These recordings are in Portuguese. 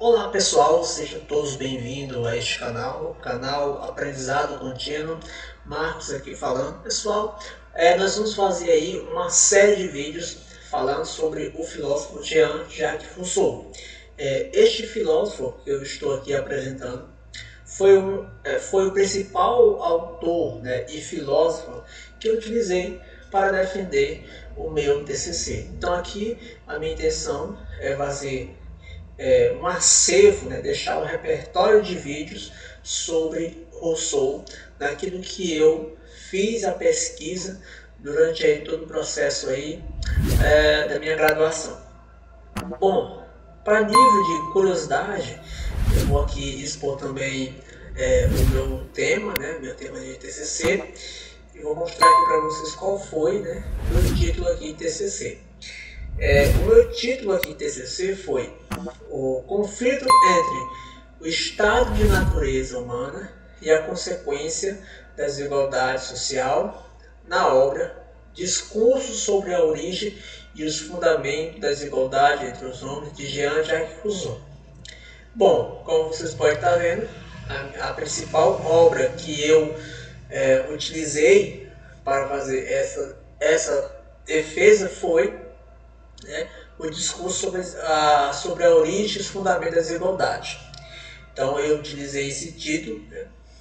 Olá pessoal, sejam todos bem-vindos a este canal Aprendizado Contínuo. Marcos aqui falando. Pessoal, nós vamos fazer aí uma série de vídeos falando sobre o filósofo Jean-Jacques Rousseau. Este filósofo que eu estou aqui apresentando foi o principal autor, e filósofo que eu utilizei para defender o meu TCC. Então aqui a minha intenção é fazer um acervo, deixar um repertório de vídeos sobre Rousseau, daquilo que eu fiz a pesquisa durante aí todo o processo aí, da minha graduação. Bom, para nível de curiosidade, eu vou aqui expor também o meu tema, meu tema de TCC, e vou mostrar aqui para vocês qual foi o meu título aqui de TCC. O meu título aqui de TCC foi o conflito entre o estado de natureza humana e a consequência da desigualdade social na obra Discurso sobre a origem e os fundamentos da desigualdade entre os homens, de Jean-Jacques Rousseau. Bom, como vocês podem estar vendo, a principal obra que eu utilizei para fazer essa defesa foi o discurso sobre a origem e os fundamentos da desigualdade. Então eu utilizei esse título.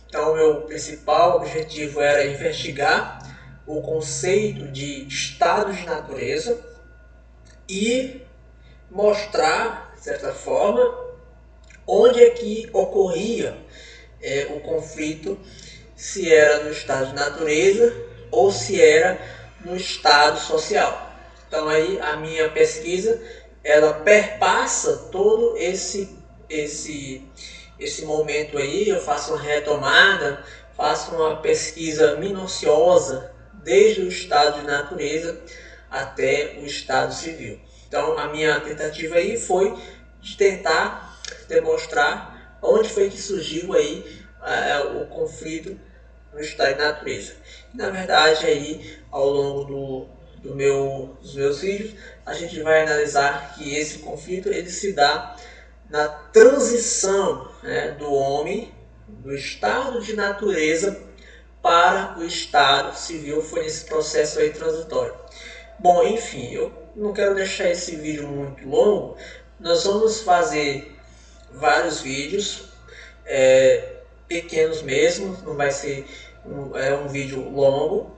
Então meu principal objetivo era investigar o conceito de estado de natureza e mostrar, de certa forma, onde é que ocorria o conflito, se era no estado de natureza ou se era no estado social. Então aí a minha pesquisa ela perpassa todo esse momento aí. Eu faço uma retomada, faço uma pesquisa minuciosa desde o estado de natureza até o estado civil. Então a minha tentativa aí foi de tentar demonstrar onde foi que surgiu aí o conflito no estado de natureza. E, na verdade aí ao longo dos meus vídeos, a gente vai analisar que esse conflito ele se dá na transição do homem do estado de natureza para o estado civil. Foi nesse processo aí transitório. Bom, enfim, eu não quero deixar esse vídeo muito longo. Nós vamos fazer vários vídeos, pequenos mesmo, não vai ser um vídeo longo,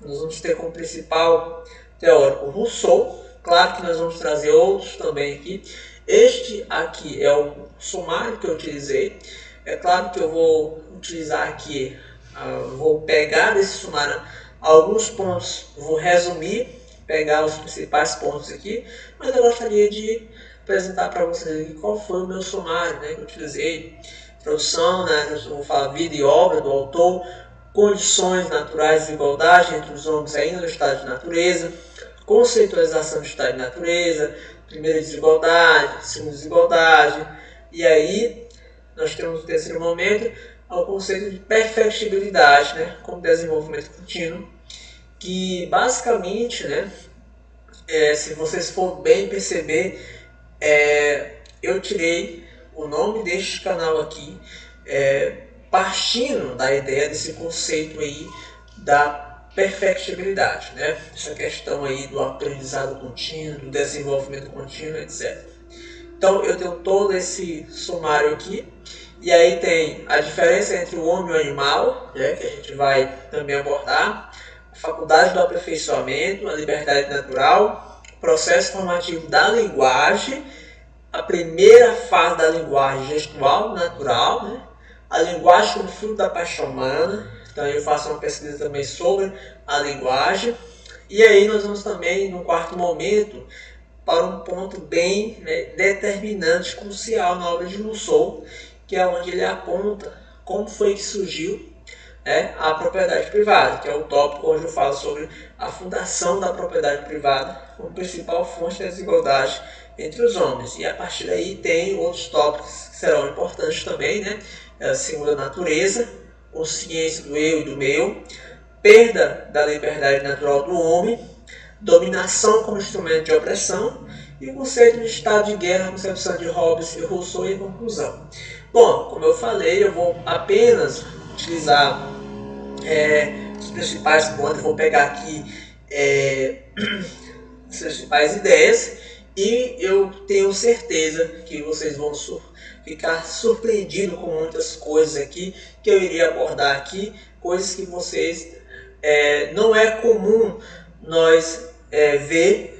Nós vamos ter como principal teórico Rousseau. Claro que nós vamos trazer outros também aqui. Este aqui é o sumário que eu utilizei. É claro que eu vou utilizar aqui, vou pegar desse sumário alguns pontos, vou resumir, pegar os principais pontos aqui, mas eu gostaria de apresentar para vocês aqui qual foi o meu sumário, que eu utilizei. Introdução, eu vou falar vida e obra do autor, condições naturais de igualdade entre os homens ainda no estado de natureza, conceitualização do estado de natureza, primeira desigualdade, segunda desigualdade, e aí nós temos o terceiro momento, o conceito de perfectibilidade, como desenvolvimento contínuo, que basicamente, se vocês for bem perceber, eu tirei o nome deste canal aqui, partindo da ideia desse conceito aí da perfectibilidade, essa questão aí do aprendizado contínuo, do desenvolvimento contínuo, etc. Então eu tenho todo esse sumário aqui, e aí tem a diferença entre o homem e o animal, que a gente vai também abordar, a faculdade do aperfeiçoamento, a liberdade natural, o processo formativo da linguagem, a primeira fase da linguagem gestual natural, a linguagem como fruto da paixão humana. Então eu faço uma pesquisa também sobre a linguagem. E aí nós vamos também, no quarto momento, para um ponto bem determinante, crucial na obra de Rousseau, que é onde ele aponta como foi que surgiu a propriedade privada, que é o tópico onde eu falo sobre a fundação da propriedade privada como principal fonte da desigualdade entre os homens. E a partir daí tem outros tópicos que serão importantes também, a segunda natureza, consciência do eu e do meu, perda da liberdade natural do homem, dominação como instrumento de opressão e o conceito de estado de guerra, concepção de Hobbes e Rousseau e a conclusão. Bom, como eu falei, eu vou apenas utilizar os principais pontos, eu vou pegar aqui as principais ideias e eu tenho certeza que vocês vão ficar surpreendidos com muitas coisas aqui que eu iria abordar aqui, coisas que vocês não é comum nós ver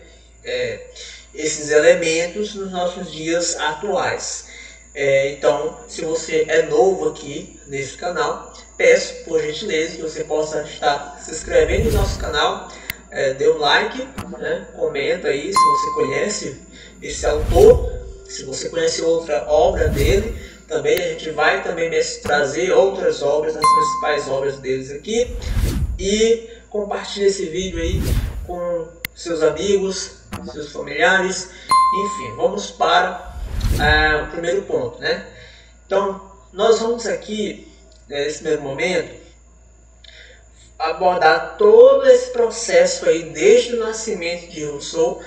esses elementos nos nossos dias atuais. Então, se você é novo aqui nesse canal, peço por gentileza que você possa estar se inscrevendo no nosso canal, dê um like, né? Comenta aí se você conhece esse autor, se você conhece outra obra dele, também a gente vai também trazer outras obras, as principais obras deles aqui, e compartilhe esse vídeo aí com seus amigos, seus familiares, enfim, vamos para o primeiro ponto, né? Então, nós vamos aqui, nesse primeiro momento, abordar todo esse processo aí, desde o nascimento de Rousseau,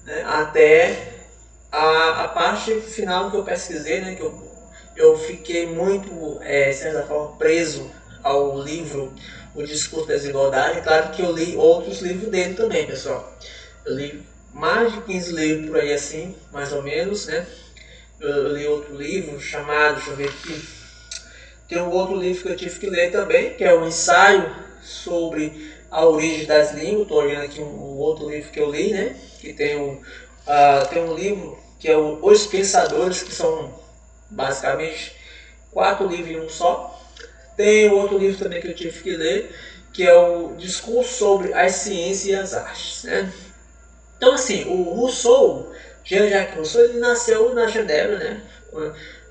né, até a parte final que eu pesquisei, né, que eu fiquei muito, de certa forma, preso ao livro O Discurso da Desigualdade. Claro que eu li outros livros dele também, pessoal. Eu li mais de 15 livros por aí, assim, mais ou menos, né? Eu li outro livro chamado, deixa eu ver aqui, tem um outro livro que eu tive que ler também, que é o Ensaio sobre a Origem das Línguas. Estou olhando aqui um outro livro que eu li, né? Que tem um livro que é Os Pensadores, que são basicamente 4 livros em um só. Tem outro livro também que eu tive que ler, que é o Discurso sobre as Ciências e as Artes, né? Então, assim, o Rousseau, Jean-Jacques Rousseau, ele nasceu na Genebra, né?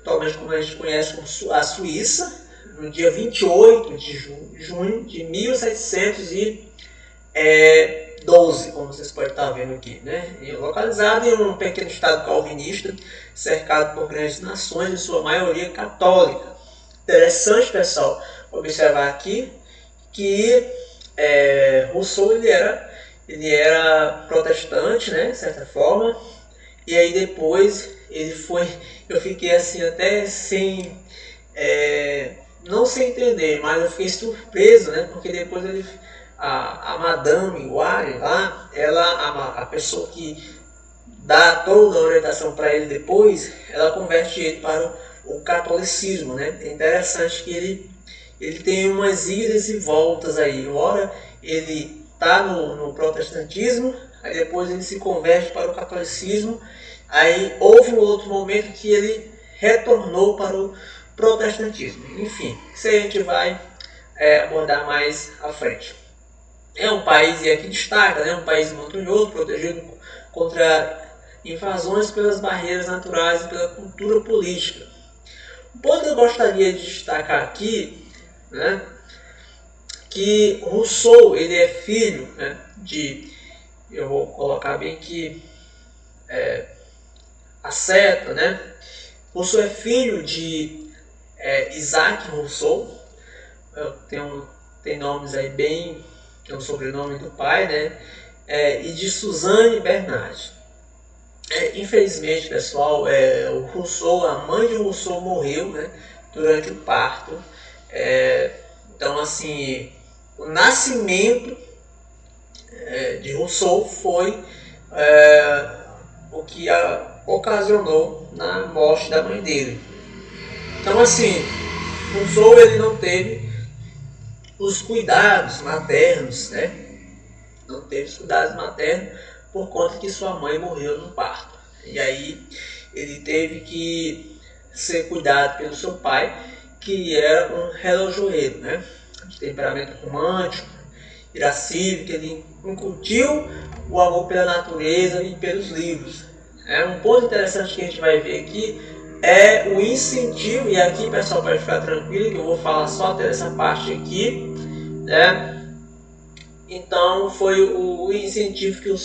Atualmente, como a gente conhece como a Suíça, no dia 28 de junho de 1712, como vocês podem estar vendo aqui, né? E localizado em um pequeno estado calvinista, cercado por grandes nações, em sua maioria católica. Interessante, pessoal, observar aqui que Rousseau ele era protestante, né, de certa forma, e aí depois ele foi, eu fiquei assim até sem, não sem entender, mas eu fiquei surpreso, né, porque depois a Madame Wari lá, a pessoa que dá toda a orientação para ele depois, ela converte ele para o catolicismo, né. É interessante que ele tem umas idas e voltas aí. Ora ele está no protestantismo, aí depois ele se converte para o catolicismo, aí houve um outro momento que ele retornou para o protestantismo. Enfim, isso aí a gente vai abordar mais à frente. É um país, e aqui destaca, né, um país montanhoso, protegido contra invasões pelas barreiras naturais e pela cultura política. O ponto que eu gostaria de destacar aqui, né, que Rousseau ele é filho, né, eu vou colocar bem aqui a seta, né? Rousseau é filho de Isaac Rousseau, tem nomes aí bem, tem o sobrenome do pai, né? E de Suzanne Bernard. Infelizmente, pessoal, o Rousseau, a mãe de Rousseau morreu, né, durante o parto. Então, assim, o nascimento de Rousseau foi o que ocasionou na morte da mãe dele. Então, assim, Rousseau ele não teve os cuidados maternos, né? Não teve os cuidados maternos por conta que sua mãe morreu no parto. E aí ele teve que ser cuidado pelo seu pai, que era um relojoeiro, né? De temperamento romântico, irascível, que ele incutiu o amor pela natureza e pelos livros. Um ponto interessante que a gente vai ver aqui é o incentivo, e aqui, pessoal, pode ficar tranquilo que eu vou falar só até essa parte aqui, né? Então foi o incentivo que o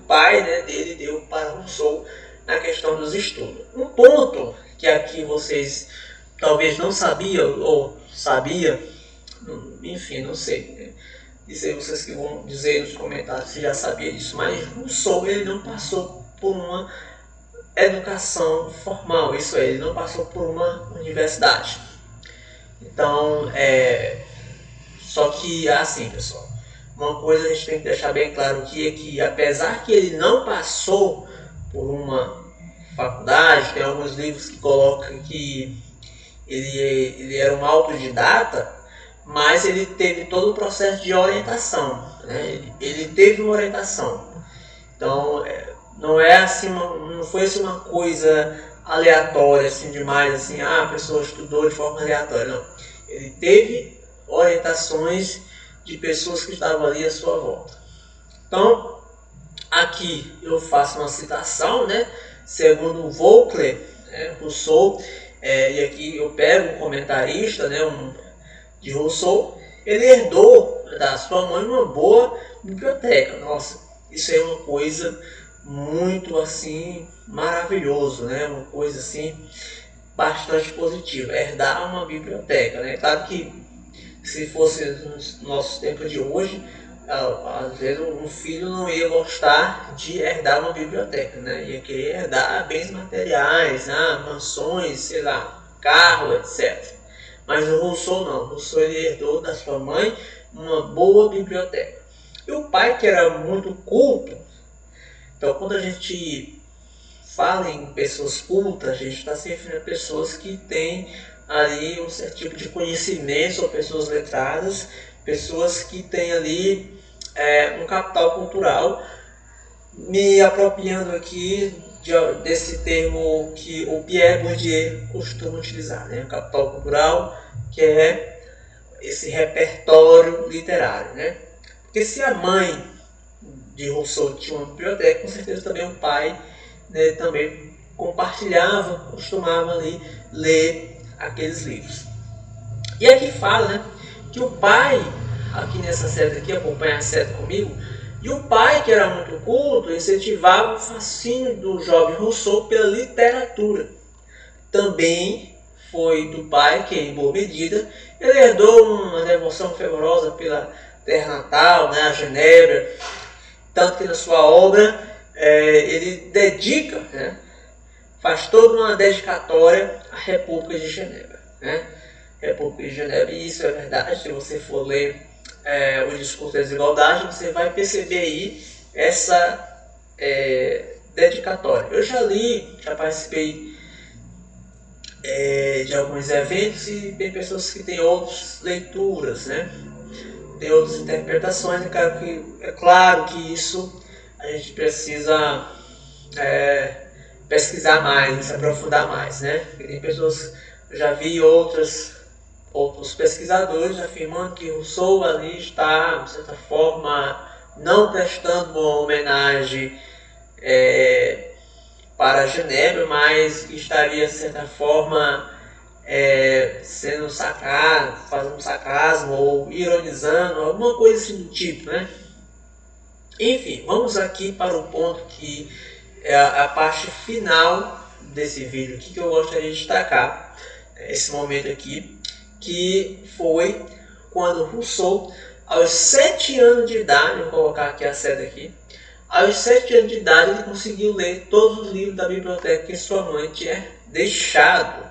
pai, né, dele deu para Rousseau na questão dos estudos. Um ponto que aqui vocês talvez não sabiam, ou sabia, enfim, não sei. Isso aí vocês que vão dizer nos comentários se já sabia disso, mas Rousseau ele não passou por uma educação formal, isso é, ele não passou por uma universidade. Então, só que assim, pessoal, uma coisa a gente tem que deixar bem claro aqui é que, apesar que ele não passou por uma faculdade, tem alguns livros que colocam que ele era um autodidata, mas ele teve todo o processo de orientação, né? Ele teve uma orientação. Então, não é assim, não foi assim uma coisa aleatória assim demais, assim, a pessoa estudou de forma aleatória, não. Ele teve orientações de pessoas que estavam ali à sua volta. Então, aqui eu faço uma citação, né, segundo Vauclair, Rousseau, e aqui eu pego um comentarista, né, de Rousseau. Ele herdou da sua mãe uma boa biblioteca. Nossa, isso é uma coisa muito assim maravilhoso, né, uma coisa assim bastante positiva, herdar uma biblioteca, né? Claro que se fosse nos nossos tempos de hoje, às vezes um filho não ia gostar de herdar uma biblioteca, né? Ia querer herdar bens materiais, né? Mansões, sei lá, carro, etc. Mas o Rousseau não. O Rousseau ele herdou da sua mãe uma boa biblioteca. E o pai, que era muito culto, então quando a gente fala em pessoas cultas, a gente está se referindo a pessoas que têm ali um certo tipo de conhecimento, ou pessoas letradas, pessoas que têm ali um capital cultural. Me apropriando aqui desse termo que o Pierre Bourdieu costuma utilizar, né? O capital cultural, que é esse repertório literário, né? Porque se a mãe de Rousseau tinha uma biblioteca, com certeza também o pai, né, também compartilhava, costumava ali ler aqueles livros. E aqui fala, né, que o pai, aqui nessa série aqui, acompanha a série comigo, e o pai, que era muito culto, incentivava o fascínio do jovem Rousseau pela literatura. Também foi do pai que, em boa medida, ele herdou uma devoção fervorosa pela terra natal, né, a Genebra, tanto que na sua obra ele dedica, né, faz toda uma dedicatória à República de Genebra, né? República de Genebra, e isso é verdade. Se você for ler o Discurso da Desigualdade, você vai perceber aí essa dedicatória. Eu já li, já participei de alguns eventos, e tem pessoas que têm outras leituras, né? Tem outras interpretações. É claro que isso a gente precisa pesquisar mais, se aprofundar mais, né? Tem pessoas, eu já vi outros pesquisadores afirmando que Rousseau ali está, de certa forma, não prestando uma homenagem para Genebra, mas que estaria, de certa forma, sendo sacado, fazendo um sarcasmo ou ironizando, alguma coisa assim do tipo, né? Enfim, vamos aqui para o ponto que é a parte final desse vídeo aqui, que eu gostaria de destacar esse momento aqui, que foi quando Rousseau, aos 7 anos de idade, vou colocar aqui a seta aqui, aos 7 anos de idade ele conseguiu ler todos os livros da biblioteca que sua mãe tinha deixado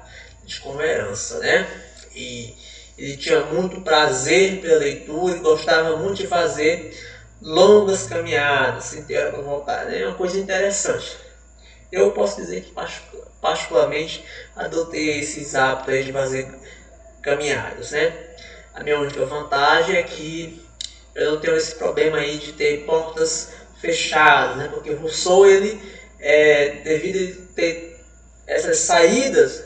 como herança, né? E ele tinha muito prazer pela leitura e gostava muito de fazer longas caminhadas sem ter hora para voltar, né? É uma coisa interessante. Eu posso dizer que particularmente adotei esses hábitos aí de fazer caminhadas, né? A minha única vantagem é que eu não tenho esse problema aí de ter portas fechadas, né? Porque Rousseau, ele, devido a ter essas saídas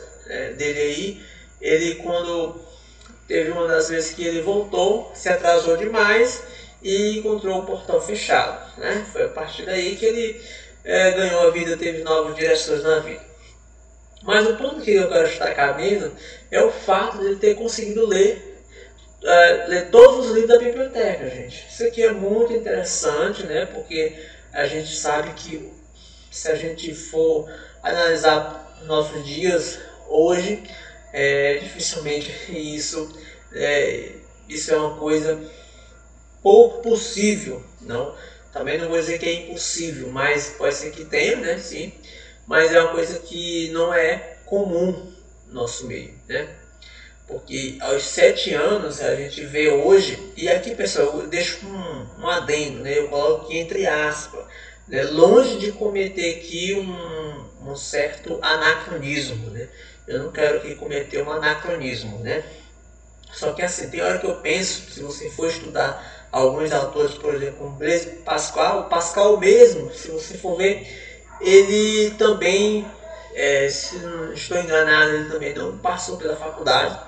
dele aí, ele, quando teve uma das vezes que ele voltou, se atrasou demais e encontrou o portão fechado, né? Foi a partir daí que ele ganhou a vida, teve novas direções na vida. Mas o ponto que eu quero destacar mesmo é o fato de ele ter conseguido ler todos os livros da biblioteca, gente. Isso aqui é muito interessante, né? Porque a gente sabe que, se a gente for analisar nossos dias hoje, dificilmente isso é uma coisa pouco possível, não? Também não vou dizer que é impossível, mas pode ser que tenha, né? Sim. Mas é uma coisa que não é comum no nosso meio, né? Porque aos 7 anos a gente vê hoje, e aqui pessoal, eu deixo um adendo, né? Eu coloco aqui entre aspas, né? Longe de cometer aqui um certo anacronismo, né? Eu não quero aqui cometer um anacronismo, né? Só que assim, tem hora que eu penso, se você for estudar alguns autores, por exemplo, como Blaise Pascal, o Pascal mesmo, se você for ver, ele também, se não estou enganado, ele também não passou pela faculdade,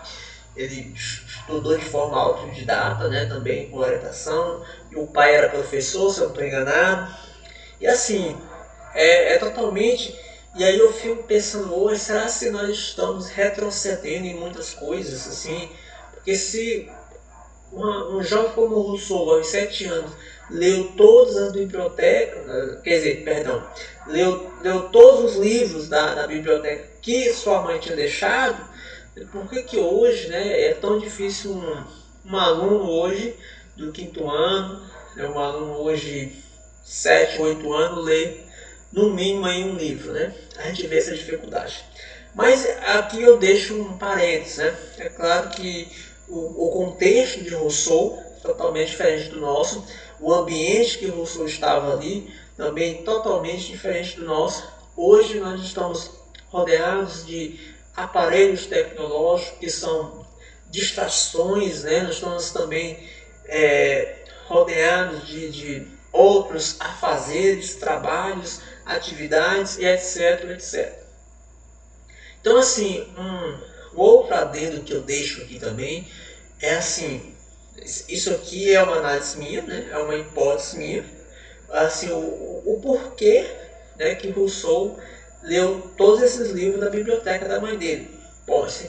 ele estudou de forma autodidata, né, também com orientação, e o pai era professor, se eu não estou enganado, e assim, é totalmente. E aí eu fico pensando hoje, será que nós estamos retrocedendo em muitas coisas, assim? Porque se um jovem como o Rousseau, aos 7 anos, leu todas as bibliotecas, quer dizer, perdão, leu todos os livros da biblioteca que sua mãe tinha deixado, por que hoje, né, é tão difícil um aluno hoje do 5º ano, né, um aluno hoje 7, 8 anos, ler no mínimo aí um livro, né? A gente vê essa dificuldade. Mas aqui eu deixo um parênteses, né? É claro que o contexto de Rousseau é totalmente diferente do nosso, o ambiente que Rousseau estava ali também totalmente diferente do nosso. Hoje nós estamos rodeados de aparelhos tecnológicos que são distrações, né? Nós estamos também rodeados de outros afazeres, trabalhos, atividades e etc, etc. Então assim, um outro adendo que eu deixo aqui também é assim, isso aqui é uma análise minha, né? É uma hipótese minha, assim, o porquê, né, que Rousseau leu todos esses livros da biblioteca da mãe dele. Bom, isso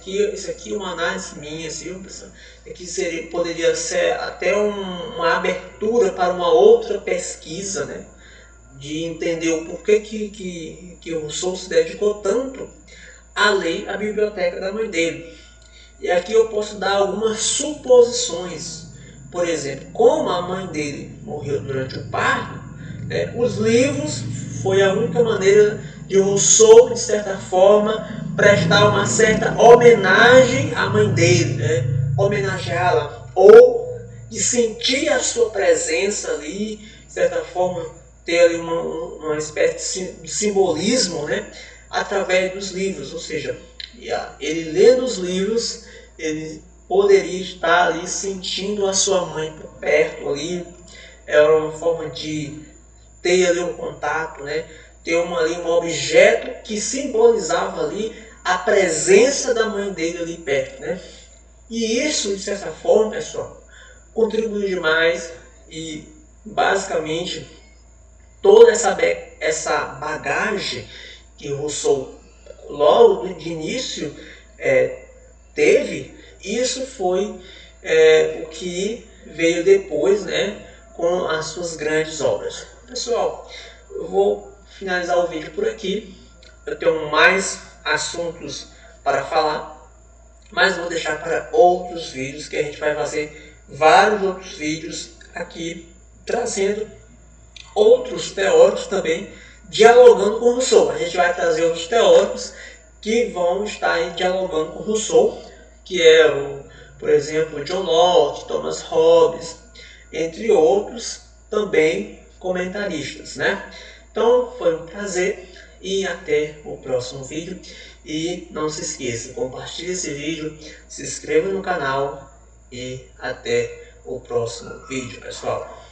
aqui é uma análise minha, assim, pessoal. Aqui poderia ser até uma abertura para uma outra pesquisa, né, de entender o porquê que Rousseau se dedicou tanto a ler a biblioteca da mãe dele. E aqui eu posso dar algumas suposições. Por exemplo, como a mãe dele morreu durante o parto, né, os livros foi a única maneira de Rousseau, de certa forma, prestar uma certa homenagem à mãe dele, né, homenageá-la, ou de sentir a sua presença ali, de certa forma, ter ali uma espécie de simbolismo, né, através dos livros. Ou seja, ele lendo os livros, ele poderia estar ali sentindo a sua mãe por perto ali. Era uma forma de ter ali um contato, né? Ter ali um objeto que simbolizava ali a presença da mãe dele ali perto, né? E isso, de certa forma, pessoal, contribuiu demais. E basicamente toda essa bagagem que Rousseau logo de início teve, isso foi o que veio depois, né, com as suas grandes obras. Pessoal, eu vou finalizar o vídeo por aqui. Eu tenho mais assuntos para falar, mas vou deixar para outros vídeos, que a gente vai fazer vários outros vídeos aqui, trazendo outros teóricos também, dialogando com Rousseau. A gente vai trazer outros teóricos que vão estar aí dialogando com Rousseau, que é, por exemplo, John Locke, Thomas Hobbes, entre outros também comentaristas, né? Então, foi um prazer e até o próximo vídeo. E não se esqueça, compartilhe esse vídeo, se inscreva no canal e até o próximo vídeo, pessoal.